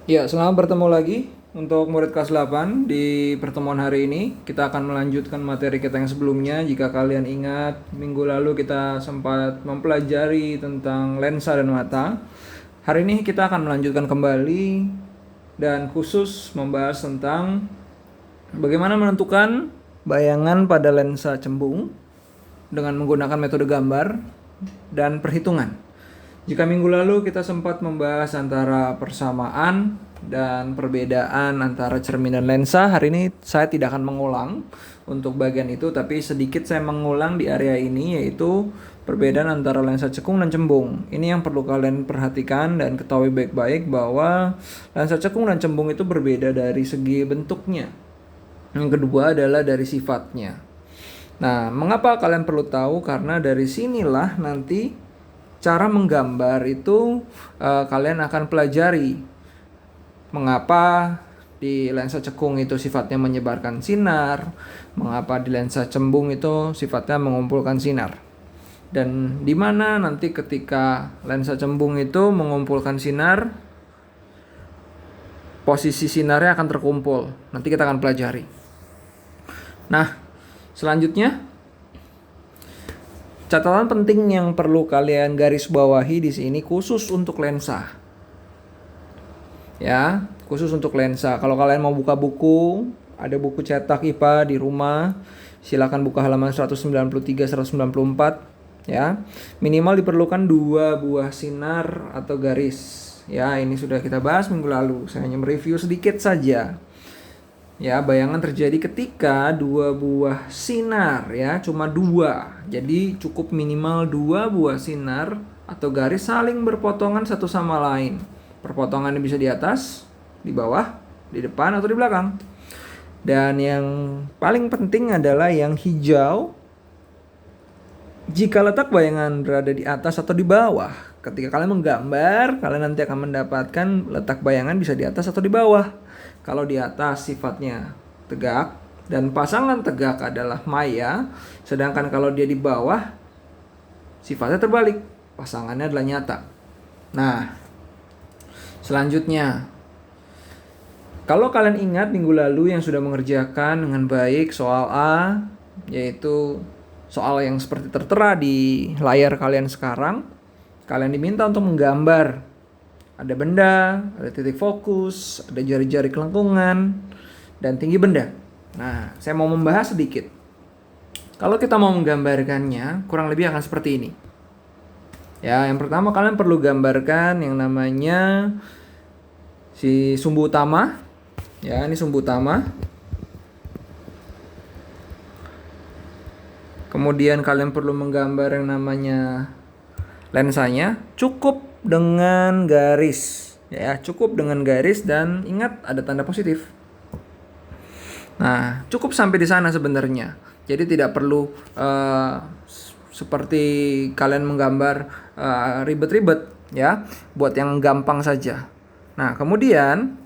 Ya, selamat bertemu lagi untuk murid kelas 8. Di pertemuan hari ini kita akan melanjutkan materi kita yang sebelumnya. Jika kalian ingat, minggu lalu kita sempat mempelajari tentang lensa dan mata. Hari ini kita akan melanjutkan kembali dan khusus membahas tentang bagaimana menentukan bayangan pada lensa cembung dengan menggunakan metode gambar dan perhitungan. Jika minggu lalu kita sempat membahas antara persamaan dan perbedaan antara cermin dan lensa, hari ini saya tidak akan mengulang untuk bagian itu, tapi sedikit saya mengulang di area ini, yaitu perbedaan antara lensa cekung dan cembung. Ini yang perlu kalian perhatikan dan ketahui baik-baik bahwa lensa cekung dan cembung itu berbeda dari segi bentuknya. Yang kedua adalah dari sifatnya. Nah, mengapa kalian perlu tahu? Karena dari sinilah nanti cara menggambar itu kalian akan pelajari mengapa di lensa cekung itu sifatnya menyebarkan sinar, mengapa di lensa cembung itu sifatnya mengumpulkan sinar. Dan di mana nanti ketika lensa cembung itu mengumpulkan sinar, posisi sinarnya akan terkumpul. Nanti kita akan pelajari. Nah, selanjutnya catatan penting yang perlu kalian garis bawahi di sini khusus untuk lensa. Ya, khusus untuk lensa. Kalau kalian mau buka buku, ada buku cetak IPA di rumah, silakan buka halaman 193 194 ya. Minimal diperlukan 2 buah sinar atau garis. Ya, ini sudah kita bahas minggu lalu. Saya hanya mereview sedikit saja. Ya, bayangan terjadi ketika 2 buah sinar ya, cuma 2. Jadi cukup minimal 2 buah sinar atau garis saling berpotongan satu sama lain. Perpotongannya bisa di atas, di bawah, di depan atau di belakang. Dan yang paling penting adalah yang hijau. Jika letak bayangan berada di atas atau di bawah, ketika kalian menggambar, kalian nanti akan mendapatkan letak bayangan bisa di atas atau di bawah. Kalau di atas sifatnya tegak dan pasangan tegak adalah maya, sedangkan kalau dia di bawah sifatnya terbalik, pasangannya adalah nyata. Nah, selanjutnya, kalau kalian ingat minggu lalu yang sudah mengerjakan dengan baik soal A, yaitu soal yang seperti tertera di layar kalian sekarang, kalian diminta untuk menggambar. Ada benda, ada titik fokus, ada jari-jari kelengkungan, dan tinggi benda. Nah, saya mau membahas sedikit. Kalau kita mau menggambarkannya, kurang lebih akan seperti ini. Ya, yang pertama kalian perlu gambarkan yang namanya si sumbu utama. Ya, ini sumbu utama. Kemudian kalian perlu menggambar yang namanya lensanya. Cukup dengan garis ya, cukup dengan garis dan ingat ada tanda positif. Nah, cukup sampai di sana sebenarnya. Jadi tidak perlu seperti kalian menggambar ribet-ribet ya, buat yang gampang saja. Nah, kemudian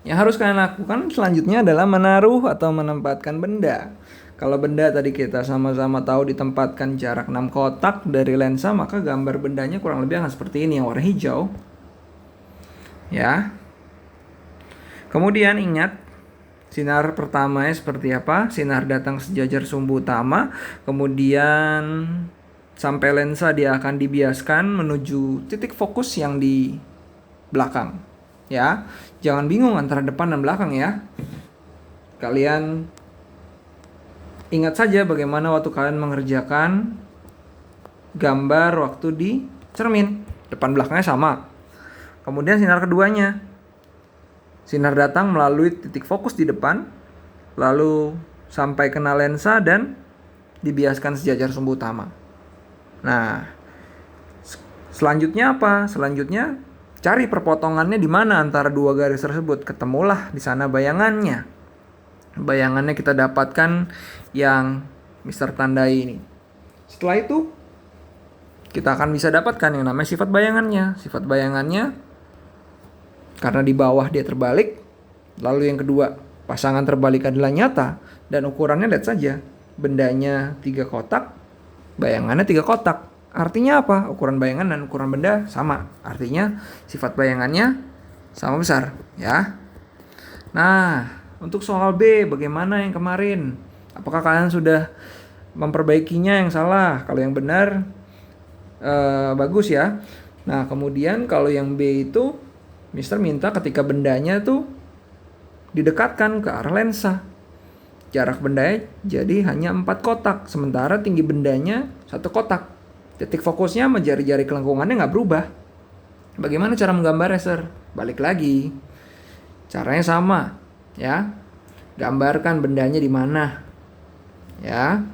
yang harus kalian lakukan selanjutnya adalah menaruh atau menempatkan benda. Kalau benda tadi kita sama-sama tahu ditempatkan jarak 6 kotak dari lensa, maka gambar bendanya kurang lebih akan seperti ini yang warna hijau. Ya. Kemudian ingat sinar pertamanya seperti apa? Sinar datang sejajar sumbu utama, kemudian sampai lensa dia akan dibiaskan menuju titik fokus yang di belakang. Ya. Jangan bingung antara depan dan belakang ya. Kalian ingat saja bagaimana waktu kalian mengerjakan gambar waktu di cermin. Depan belakangnya sama. Kemudian sinar keduanya. Sinar datang melalui titik fokus di depan, lalu sampai kena lensa dan dibiaskan sejajar sumbu utama. Nah, selanjutnya apa? Selanjutnya cari perpotongannya di mana antara dua garis tersebut. Ketemulah di sana bayangannya. Bayangannya kita dapatkan yang Mister tandai ini. Setelah itu kita akan bisa dapatkan yang namanya sifat bayangannya. Sifat bayangannya karena di bawah dia terbalik. Lalu yang kedua, pasangan terbalik adalah nyata. Dan ukurannya lihat saja. Bendanya 3 kotak, bayangannya 3 kotak. Artinya apa? Ukuran bayangan dan ukuran benda sama. Artinya sifat bayangannya sama besar, ya. Nah, untuk soal B, bagaimana yang kemarin? Apakah kalian sudah memperbaikinya yang salah? Kalau yang benar, bagus ya. Nah, kemudian kalau yang B itu, Mister minta ketika bendanya tuh didekatkan ke arah lensa. Jarak bendanya jadi hanya 4 kotak, sementara tinggi bendanya 1 kotak. Titik fokusnya sama jari-jari kelengkungannya nggak berubah. Bagaimana cara menggambarnya, Sir? Balik lagi. Caranya sama, ya. Gambarkan bendanya di mana. Ya.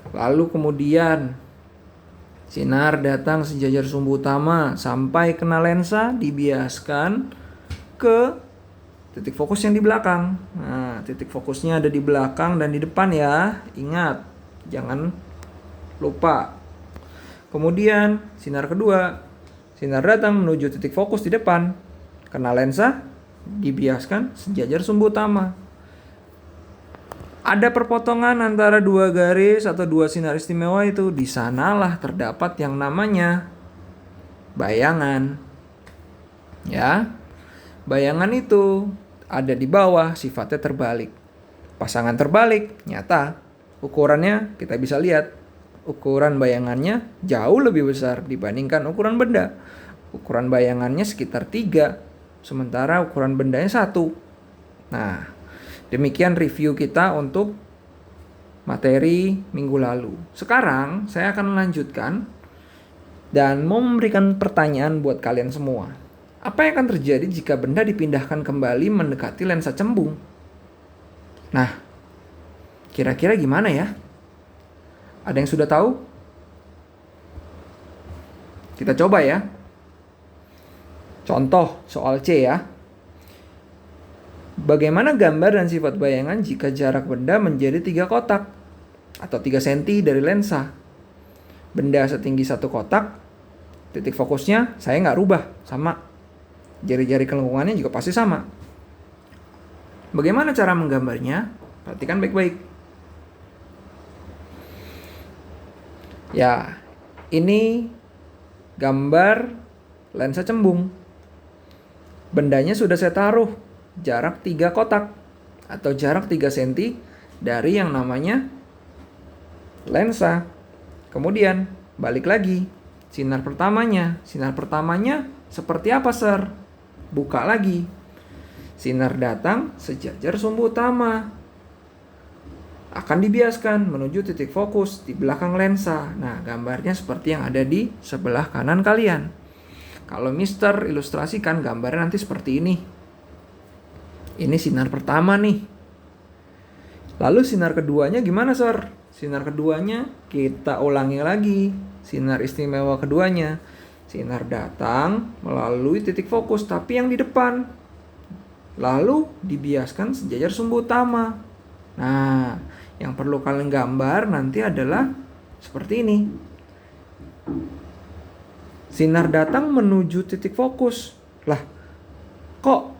Lalu kemudian sinar datang sejajar sumbu utama sampai kena lensa, dibiaskan ke titik fokus yang di belakang. Nah, titik fokusnya ada di belakang dan di depan ya. Ingat, jangan lupa. Kemudian sinar kedua, sinar datang menuju titik fokus di depan, kena lensa, dibiaskan sejajar sumbu utama. Ada perpotongan antara 2 garis atau 2 sinar istimewa itu, di sanalah terdapat yang namanya bayangan. Ya. Bayangan itu ada di bawah, sifatnya terbalik. Pasangan terbalik, nyata. Ukurannya kita bisa lihat. Ukuran bayangannya jauh lebih besar dibandingkan ukuran benda. Ukuran bayangannya sekitar 3, sementara ukuran bendanya 1. Nah, demikian review kita untuk materi minggu lalu. Sekarang saya akan melanjutkan dan mau memberikan pertanyaan buat kalian semua. Apa yang akan terjadi jika benda dipindahkan kembali mendekati lensa cembung? Nah, kira-kira gimana ya? Ada yang sudah tahu? Kita coba ya. Contoh soal C ya. Bagaimana gambar dan sifat bayangan jika jarak benda menjadi 3 kotak atau 3 cm dari lensa? Benda setinggi 1 kotak, titik fokusnya saya nggak rubah, sama. Jari-jari kelengkungannya juga pasti sama. Bagaimana cara menggambarnya? Perhatikan baik-baik. Ya, ini gambar lensa cembung. Bendanya sudah saya taruh jarak 3 kotak atau jarak 3 cm dari yang namanya lensa. Kemudian balik lagi, sinar pertamanya seperti apa, Sir? Buka lagi. Sinar datang sejajar sumbu utama, akan dibiaskan menuju titik fokus di belakang lensa. Nah, gambarnya seperti yang ada di sebelah kanan kalian. Kalau Mister ilustrasikan gambarnya nanti seperti ini. Ini sinar pertama nih. Lalu sinar keduanya gimana, Sir? Sinar keduanya kita ulangi lagi. Sinar istimewa keduanya. Sinar datang melalui titik fokus, tapi yang di depan. Lalu dibiaskan sejajar sumbu utama. Nah, yang perlu kalian gambar nanti adalah seperti ini. Sinar datang menuju titik fokus. Lah, kok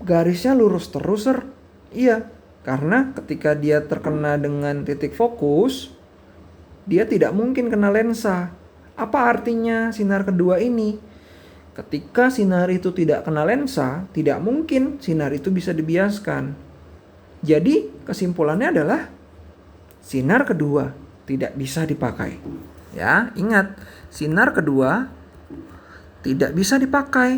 garisnya lurus terus, Sir? Iya, karena ketika dia terkena dengan titik fokus, dia tidak mungkin kena lensa. Apa artinya sinar kedua ini? Ketika sinar itu tidak kena lensa, tidak mungkin sinar itu bisa dibiaskan. Jadi kesimpulannya adalah sinar kedua tidak bisa dipakai. Ya, ingat, sinar kedua tidak bisa dipakai.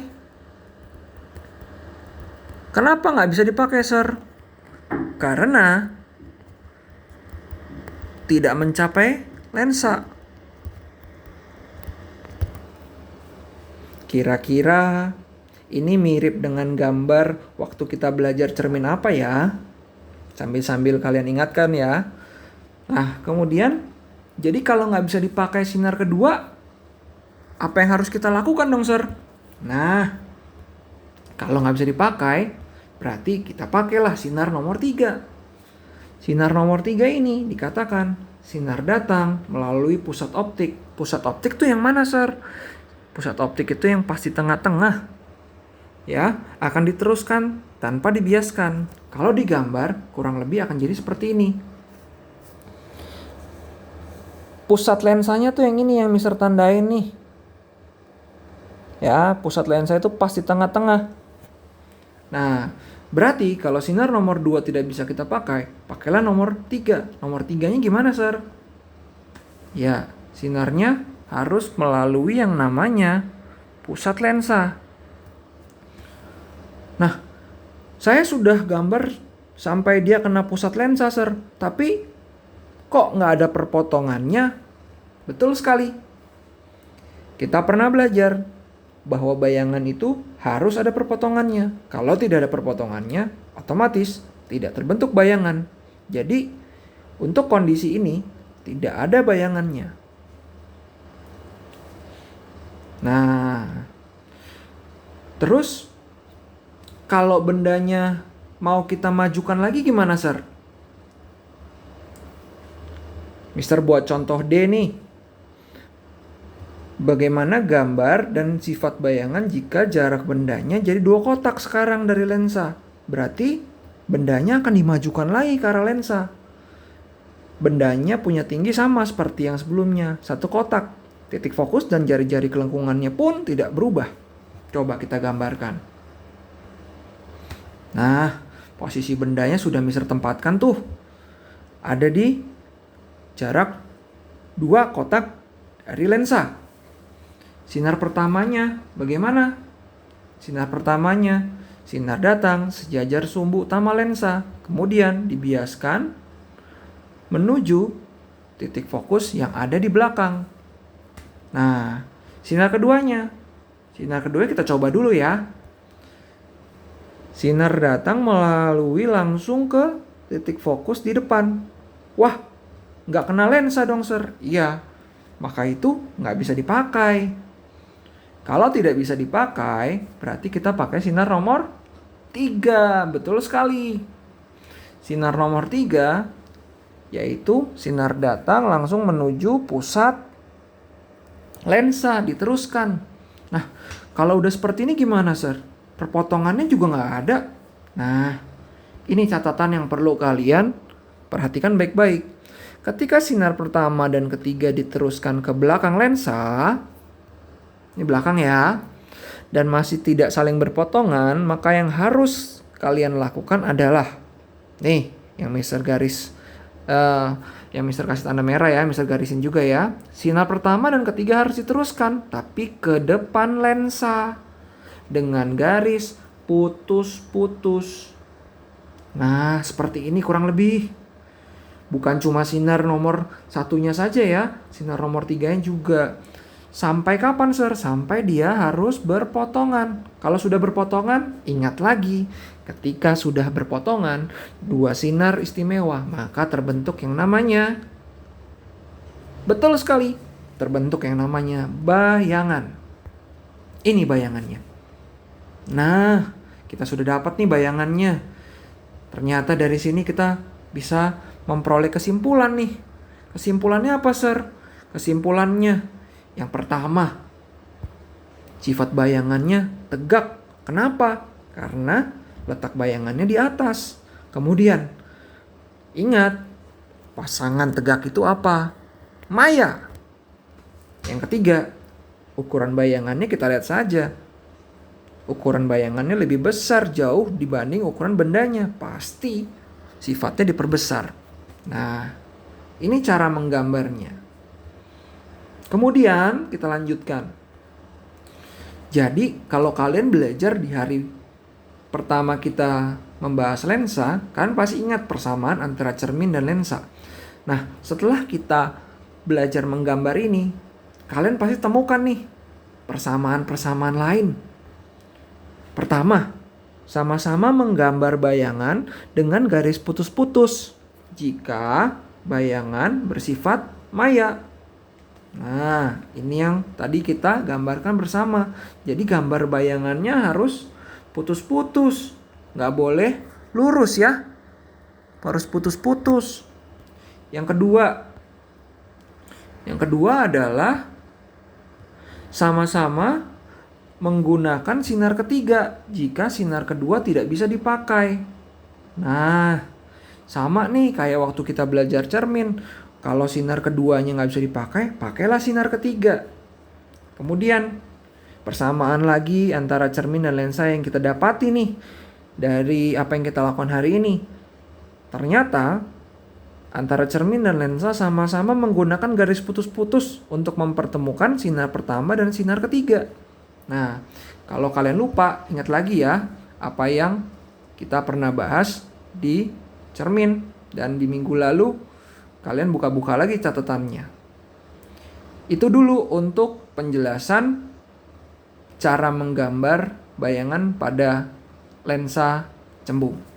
Kenapa nggak bisa dipakai, Sir? Karena tidak mencapai lensa. Kira-kira ini mirip dengan gambar waktu kita belajar cermin apa ya? Sambil-sambil kalian ingatkan ya. Nah, kemudian, jadi kalau nggak bisa dipakai sinar kedua, apa yang harus kita lakukan dong, Sir? Nah, kalau nggak bisa dipakai, berarti kita pakailah sinar nomor 3. Sinar nomor 3 ini dikatakan sinar datang melalui pusat optik. Pusat optik tuh yang mana, Sir? Pusat optik itu yang pasti tengah-tengah. Ya, akan diteruskan tanpa dibiaskan. Kalau digambar, kurang lebih akan jadi seperti ini. Pusat lensanya tuh yang ini yang Mister tandain nih. Ya, pusat lensa itu pas di tengah-tengah. Nah, berarti kalau sinar nomor 2 tidak bisa kita pakai, pakailah nomor 3. Nomor 3-nya gimana, Sir? Ya, sinarnya harus melalui yang namanya pusat lensa. Nah, saya sudah gambar sampai dia kena pusat lensa, Sir. Tapi kok nggak ada perpotongannya? Betul sekali. Kita pernah belajar bahwa bayangan itu harus ada perpotongannya. Kalau tidak ada perpotongannya, otomatis tidak terbentuk bayangan. Jadi, untuk kondisi ini tidak ada bayangannya. Nah, terus kalau bendanya mau kita majukan lagi gimana, Sir? Mister buat contoh D nih. Bagaimana gambar dan sifat bayangan jika jarak bendanya jadi 2 kotak sekarang dari lensa? Berarti bendanya akan dimajukan lagi ke arah lensa. Bendanya punya tinggi sama seperti yang sebelumnya, 1 kotak. Titik fokus dan jari-jari kelengkungannya pun tidak berubah. Coba kita gambarkan. Nah, posisi bendanya sudah Mister tempatkan tuh. Ada di jarak 2 kotak dari lensa. Sinar pertamanya bagaimana? Sinar pertamanya, sinar datang sejajar sumbu utama lensa. Kemudian dibiaskan menuju titik fokus yang ada di belakang. Nah, sinar keduanya. Sinar kedua kita coba dulu ya. Sinar datang melalui langsung ke titik fokus di depan. Wah, nggak kena lensa dong, Sir. Iya, maka itu nggak bisa dipakai. Kalau tidak bisa dipakai, berarti kita pakai sinar nomor 3. Betul sekali. Sinar nomor 3 yaitu sinar datang langsung menuju pusat lensa, diteruskan. Nah, kalau udah seperti ini gimana, Sir? Perpotongannya juga nggak ada. Nah, ini catatan yang perlu kalian perhatikan baik-baik. Ketika sinar pertama dan ketiga diteruskan ke belakang lensa, ini belakang ya, dan masih tidak saling berpotongan, maka yang harus kalian lakukan adalah nih, yang Mister garis, yang Mister kasih tanda merah ya, Mister garisin juga ya. Sinar pertama dan ketiga harus diteruskan, tapi ke depan lensa dengan garis putus-putus. Nah, seperti ini kurang lebih. Bukan cuma sinar nomor 1-nya saja ya, sinar nomor 3-nya juga. Sampai kapan, Sir? Sampai dia harus berpotongan. Kalau sudah berpotongan, ingat lagi. Ketika sudah berpotongan, 2 sinar istimewa, maka terbentuk yang namanya, betul sekali, terbentuk yang namanya bayangan. Ini bayangannya. Nah, kita sudah dapat nih bayangannya. Ternyata dari sini kita bisa memperoleh kesimpulan nih. Kesimpulannya apa, Sir? Kesimpulannya yang pertama, sifat bayangannya tegak. Kenapa? Karena letak bayangannya di atas. Kemudian, ingat, pasangan tegak itu apa? Maya. Yang ketiga, ukuran bayangannya kita lihat saja. Ukuran bayangannya lebih besar jauh dibanding ukuran bendanya. Pasti sifatnya diperbesar. Nah, ini cara menggambarnya. Kemudian kita lanjutkan. Jadi kalau kalian belajar di hari pertama kita membahas lensa, kalian pasti ingat persamaan antara cermin dan lensa. Nah, setelah kita belajar menggambar ini, kalian pasti temukan nih persamaan-persamaan lain. Pertama, sama-sama menggambar bayangan dengan garis putus-putus jika bayangan bersifat maya. Nah, ini yang tadi kita gambarkan bersama. Jadi gambar bayangannya harus putus-putus. Nggak boleh lurus ya. Harus putus-putus. Yang kedua adalah sama-sama menggunakan sinar ketiga jika sinar kedua tidak bisa dipakai. Nah, sama nih kayak waktu kita belajar cermin. Kalau sinar keduanya nggak bisa dipakai, pakailah sinar ketiga. Kemudian, persamaan lagi antara cermin dan lensa yang kita dapati nih. dari apa yang kita lakukan hari ini. Ternyata antara cermin dan lensa sama-sama menggunakan garis putus-putus untuk mempertemukan sinar pertama dan sinar ketiga. Nah, kalau kalian lupa, ingat lagi ya apa yang kita pernah bahas di cermin. Dan di minggu lalu, kalian buka-buka lagi catatannya. Itu dulu untuk penjelasan cara menggambar bayangan pada lensa cembung.